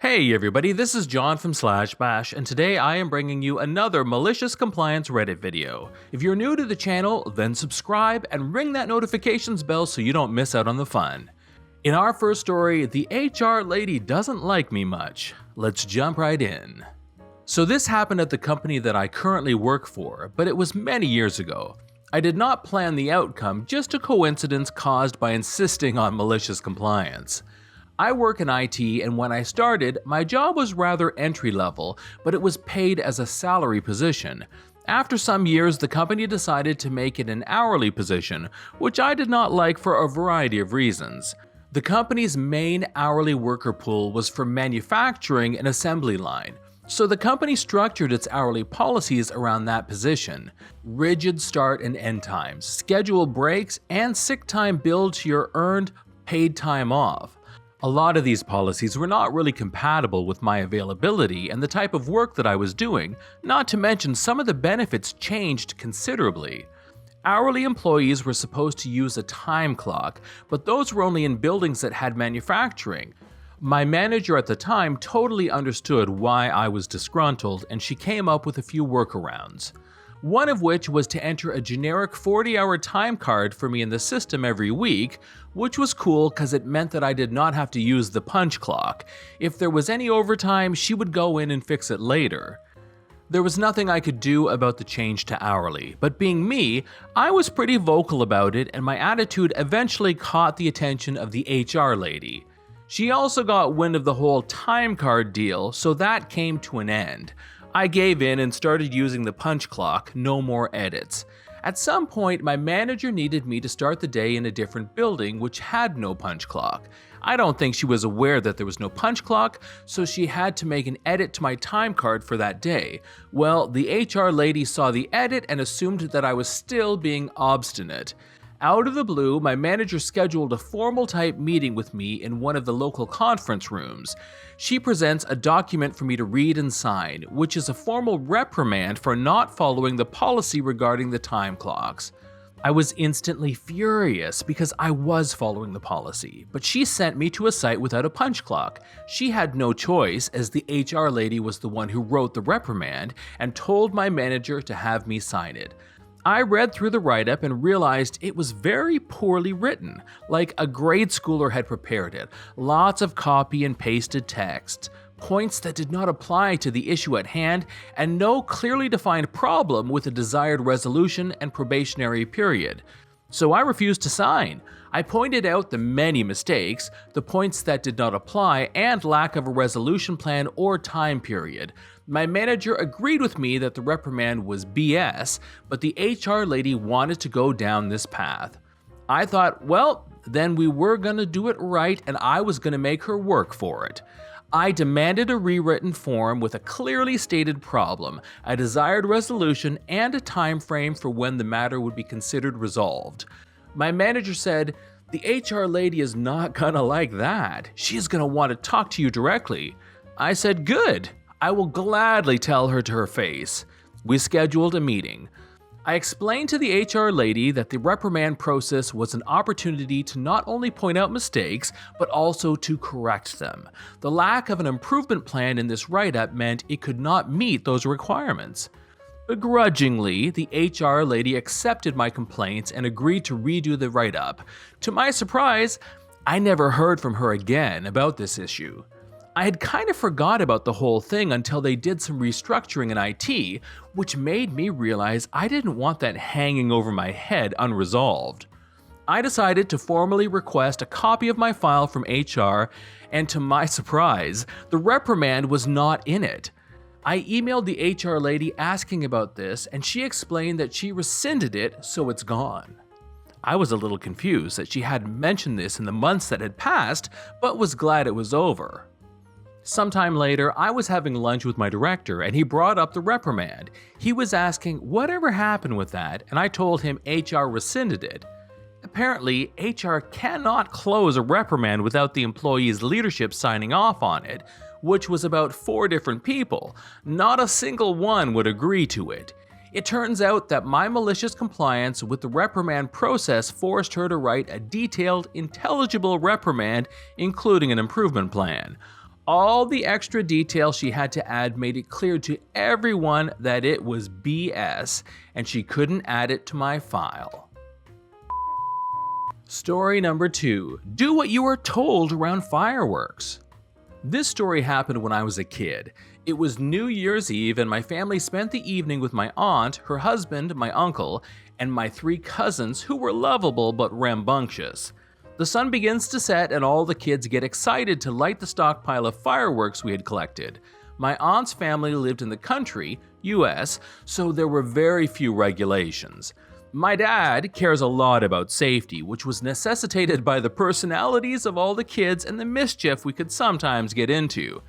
Hey everybody, this is John from /bash, and today I am bringing you another malicious compliance Reddit video. If you're new to the channel, then subscribe and ring that notifications bell so you don't miss out on the fun. In our first story, the HR lady doesn't like me much. Let's jump right in. So this happened at the company that I currently work for, but it was many years ago. I did not plan the outcome, just a coincidence caused by insisting on malicious compliance. I work in IT, and when I started, my job was rather entry-level, but it was paid as a salary position. After some years, the company decided to make it an hourly position, which I did not like for a variety of reasons. The company's main hourly worker pool was for manufacturing and assembly line, so the company structured its hourly policies around that position. Rigid start and end times, scheduled breaks, and sick time billed to your earned, paid time off. A lot of these policies were not really compatible with my availability and the type of work that I was doing, not to mention some of the benefits changed considerably. Hourly employees were supposed to use a time clock, but those were only in buildings that had manufacturing. My manager at the time totally understood why I was disgruntled, and she came up with a few workarounds. One of which was to enter a generic 40-hour time card for me in the system every week, which was cool because it meant that I did not have to use the punch clock. If there was any overtime, she would go in and fix it later. There was nothing I could do about the change to hourly, but being me, I was pretty vocal about it, and my attitude eventually caught the attention of the HR lady. She also got wind of the whole time card deal, so that came to an end. I gave in and started using the punch clock, no more edits. At some point, my manager needed me to start the day in a different building which had no punch clock. I don't think she was aware that there was no punch clock, so she had to make an edit to my time card for that day. Well, the HR lady saw the edit and assumed that I was still being obstinate. Out of the blue, my manager scheduled a formal type meeting with me in one of the local conference rooms. She presents a document for me to read and sign, which is a formal reprimand for not following the policy regarding the time clocks. I was instantly furious because I was following the policy, but she sent me to a site without a punch clock. She had no choice, as the HR lady was the one who wrote the reprimand and told my manager to have me sign it. I read through the write-up and realized it was very poorly written, like a grade schooler had prepared it. Lots of copy and pasted text, points that did not apply to the issue at hand, and no clearly defined problem with a desired resolution and probationary period. So I refused to sign. I pointed out the many mistakes, the points that did not apply, and lack of a resolution plan or time period. My manager agreed with me that the reprimand was BS, but the HR lady wanted to go down this path. I thought, well, then we were gonna do it right and I was gonna make her work for it. I demanded a rewritten form with a clearly stated problem, a desired resolution, and a time frame for when the matter would be considered resolved. My manager said, "The HR lady is not gonna like that. She's gonna want to talk to you directly." I said, "Good. I will gladly tell her to her face." We scheduled a meeting. I explained to the HR lady that the reprimand process was an opportunity to not only point out mistakes, but also to correct them. The lack of an improvement plan in this write-up meant it could not meet those requirements. Begrudgingly, the HR lady accepted my complaints and agreed to redo the write-up. To my surprise, I never heard from her again about this issue. I had kind of forgot about the whole thing until they did some restructuring in IT, which made me realize I didn't want that hanging over my head unresolved. I decided to formally request a copy of my file from HR, and to my surprise, the reprimand was not in it. I emailed the HR lady asking about this, and she explained that she rescinded it, so it's gone. I was a little confused that she hadn't mentioned this in the months that had passed, but was glad it was over. Sometime later, I was having lunch with my director and he brought up the reprimand. He was asking whatever happened with that, and I told him HR rescinded it. Apparently, HR cannot close a reprimand without the employee's leadership signing off on it, which was about 4 different people. Not a single one would agree to it. It turns out that my malicious compliance with the reprimand process forced her to write a detailed, intelligible reprimand, including an improvement plan. All the extra detail she had to add made it clear to everyone that it was BS, and she couldn't add it to my file. Story number 2. Do what you are told around fireworks. This story happened when I was a kid. It was New Year's Eve and my family spent the evening with my aunt, her husband, my uncle, and my 3 cousins who were lovable but rambunctious. The sun begins to set and all the kids get excited to light the stockpile of fireworks we had collected. My aunt's family lived in the country, US, so there were very few regulations. My dad cares a lot about safety, which was necessitated by the personalities of all the kids and the mischief we could sometimes get into.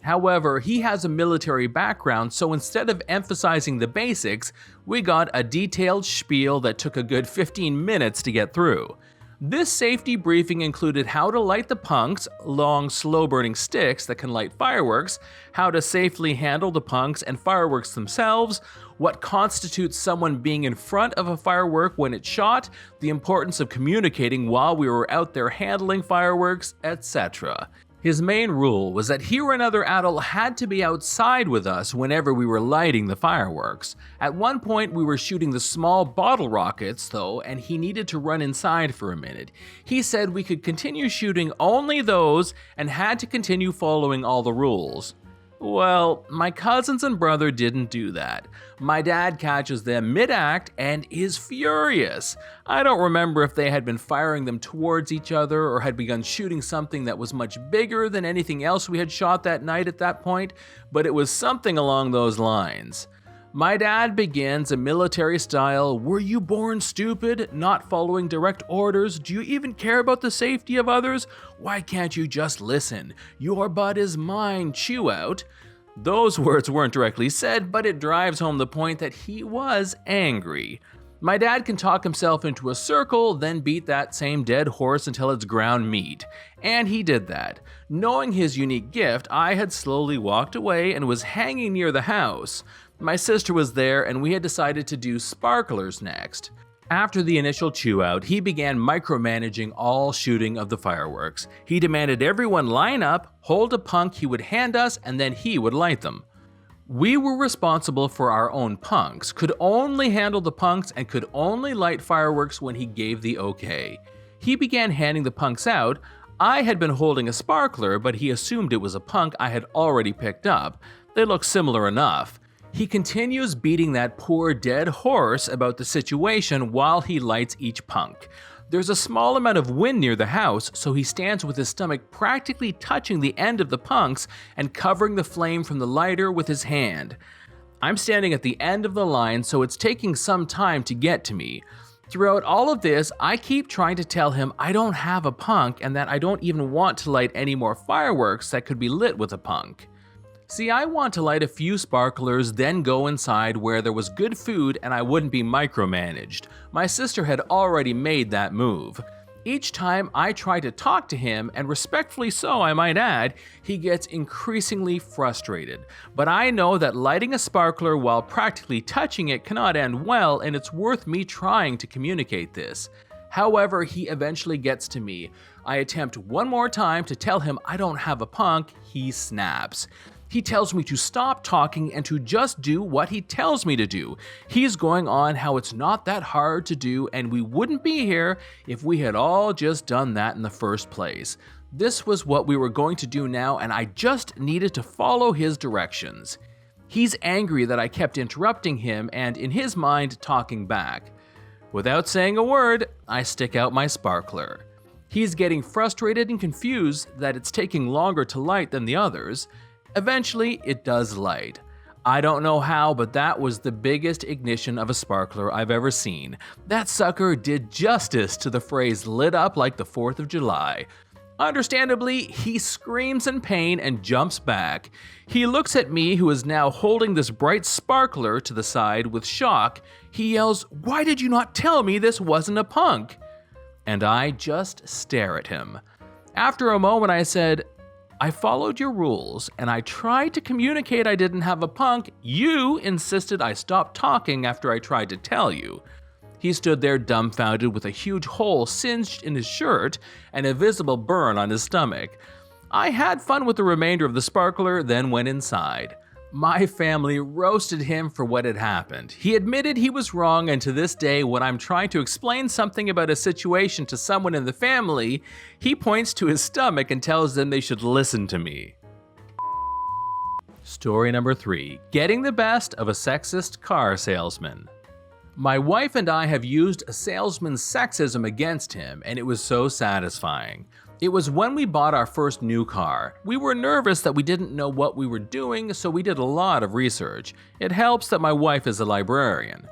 However, he has a military background, so instead of emphasizing the basics, we got a detailed spiel that took a good 15 minutes to get through. This safety briefing included how to light the punks, long, slow-burning sticks that can light fireworks, how to safely handle the punks and fireworks themselves, what constitutes someone being in front of a firework when it's shot, the importance of communicating while we were out there handling fireworks, etc. His main rule was that he or another adult had to be outside with us whenever we were lighting the fireworks. At one point we were shooting the small bottle rockets though, and he needed to run inside for a minute. He said we could continue shooting only those and had to continue following all the rules. Well, my cousins and brother didn't do that. My dad catches them mid-act and is furious. I don't remember if they had been firing them towards each other or had begun shooting something that was much bigger than anything else we had shot that night at that point, but it was something along those lines. My dad begins a military style, "Were you born stupid? Not following direct orders? Do you even care about the safety of others? Why can't you just listen? Your butt is mine, chew out." Those words weren't directly said, but it drives home the point that he was angry. My dad can talk himself into a circle, then beat that same dead horse until it's ground meat. And he did that. Knowing his unique gift, I had slowly walked away and was hanging near the house. My sister was there and we had decided to do sparklers next. After the initial chew-out, he began micromanaging all shooting of the fireworks. He demanded everyone line up, hold a punk he would hand us, and then he would light them. We were responsible for our own punks, could only handle the punks, and could only light fireworks when he gave the okay. He began handing the punks out. I had been holding a sparkler, but he assumed it was a punk I had already picked up. They looked similar enough. He continues beating that poor dead horse about the situation while he lights each punk. There's a small amount of wind near the house, so he stands with his stomach practically touching the end of the punks and covering the flame from the lighter with his hand. I'm standing at the end of the line, so it's taking some time to get to me. Throughout all of this, I keep trying to tell him I don't have a punk and that I don't even want to light any more fireworks that could be lit with a punk. See, I want to light a few sparklers, then go inside where there was good food and I wouldn't be micromanaged. My sister had already made that move. Each time I try to talk to him, and respectfully so I might add, he gets increasingly frustrated. But I know that lighting a sparkler while practically touching it cannot end well, and it's worth me trying to communicate this. However, he eventually gets to me. I attempt one more time to tell him I don't have a punk. He snaps. He tells me to stop talking and to just do what he tells me to do. He's going on how it's not that hard to do and we wouldn't be here if we had all just done that in the first place. This was what we were going to do now and I just needed to follow his directions. He's angry that I kept interrupting him and, in his mind, talking back. Without saying a word, I stick out my sparkler. He's getting frustrated and confused that it's taking longer to light than the others. Eventually, it does light. I don't know how, but that was the biggest ignition of a sparkler I've ever seen. That sucker did justice to the phrase lit up like the 4th of July. Understandably, he screams in pain and jumps back. He looks at me, who is now holding this bright sparkler, to the side with shock. He yells, "Why did you not tell me this wasn't a punk?" And I just stare at him. After a moment, I said, "I followed your rules, and I tried to communicate I didn't have a punk. You insisted I stop talking after I tried to tell you." He stood there dumbfounded with a huge hole singed in his shirt and a visible burn on his stomach. I had fun with the remainder of the sparkler, then went inside. My family roasted him for what had happened. He admitted he was wrong, and to this day, when I'm trying to explain something about a situation to someone in the family, he points to his stomach and tells them they should listen to me. Story number 3. Getting the best of a sexist car salesman. My wife and I have used a salesman's sexism against him, and it was so satisfying. It was when we bought our first new car. We were nervous that we didn't know what we were doing, so we did a lot of research. It helps that my wife is a librarian.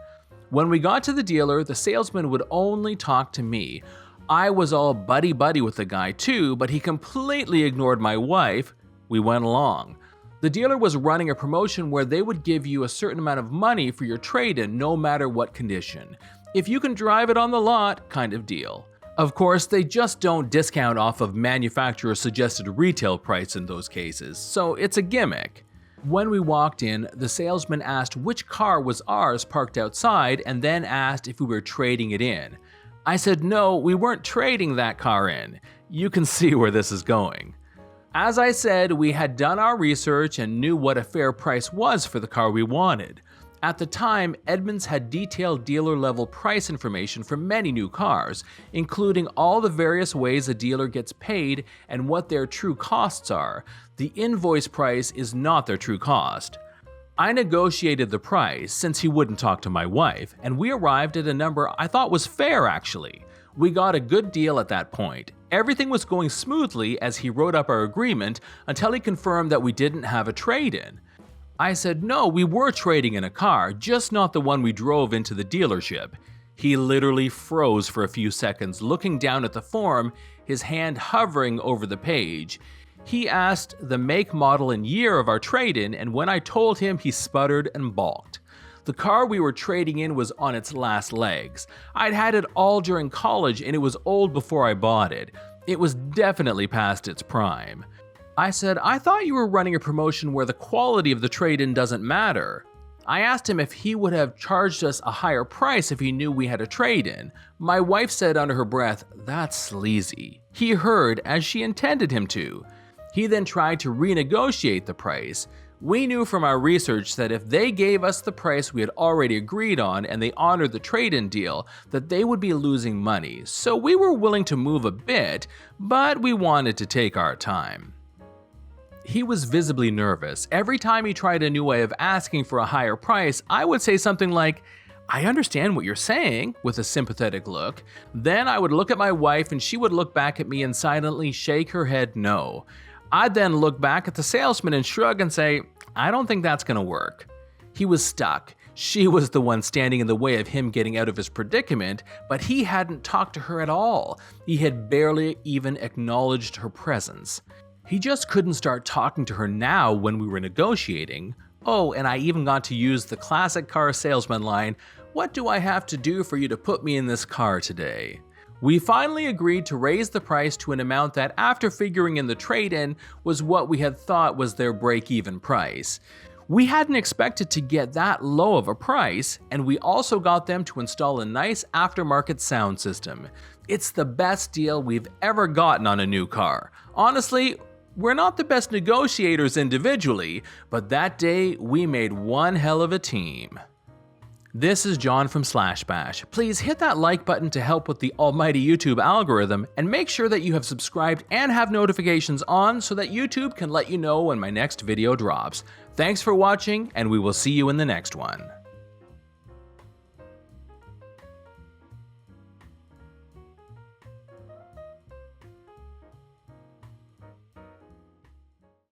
When we got to the dealer, the salesman would only talk to me. I was all buddy-buddy with the guy too, but he completely ignored my wife. We went along. The dealer was running a promotion where they would give you a certain amount of money for your trade-in no matter what condition. If you can drive it on the lot, kind of deal. Of course, they just don't discount off of manufacturer-suggested retail price in those cases, so it's a gimmick. When we walked in, the salesman asked which car was ours parked outside and then asked if we were trading it in. I said no, we weren't trading that car in. You can see where this is going. As I said, we had done our research and knew what a fair price was for the car we wanted. At the time, Edmunds had detailed dealer-level price information for many new cars, including all the various ways a dealer gets paid and what their true costs are. The invoice price is not their true cost. I negotiated the price since he wouldn't talk to my wife, and we arrived at a number I thought was fair actually. We got a good deal at that point. Everything was going smoothly as he wrote up our agreement until he confirmed that we didn't have a trade-in. I said no, we were trading in a car, just not the one we drove into the dealership. He literally froze for a few seconds, looking down at the form, his hand hovering over the page. He asked the make, model, and year of our trade-in, and when I told him, he sputtered and balked. The car we were trading in was on its last legs. I'd had it all during college and it was old before I bought it. It was definitely past its prime. I said, I thought you were running a promotion where the quality of the trade-in doesn't matter. I asked him if he would have charged us a higher price if he knew we had a trade-in. My wife said under her breath, that's sleazy. He heard as she intended him to. He then tried to renegotiate the price. We knew from our research that if they gave us the price we had already agreed on and they honored the trade-in deal, that they would be losing money. So we were willing to move a bit, but we wanted to take our time. He was visibly nervous. Every time he tried a new way of asking for a higher price, I would say something like, I understand what you're saying, with a sympathetic look. Then I would look at my wife and she would look back at me and silently shake her head no. I'd then look back at the salesman and shrug and say, I don't think that's gonna work. He was stuck. She was the one standing in the way of him getting out of his predicament, but he hadn't talked to her at all. He had barely even acknowledged her presence. He just couldn't start talking to her now when we were negotiating. Oh, and I even got to use the classic car salesman line, what do I have to do for you to put me in this car today? We finally agreed to raise the price to an amount that, after figuring in the trade-in, was what we had thought was their break-even price. We hadn't expected to get that low of a price, and we also got them to install a nice aftermarket sound system. It's the best deal we've ever gotten on a new car. Honestly, we're not the best negotiators individually, but that day we made one hell of a team. This is John from /bash. Please hit that like button to help with the almighty YouTube algorithm, and make sure that you have subscribed and have notifications on so that YouTube can let you know when my next video drops. Thanks for watching, and we will see you in the next one.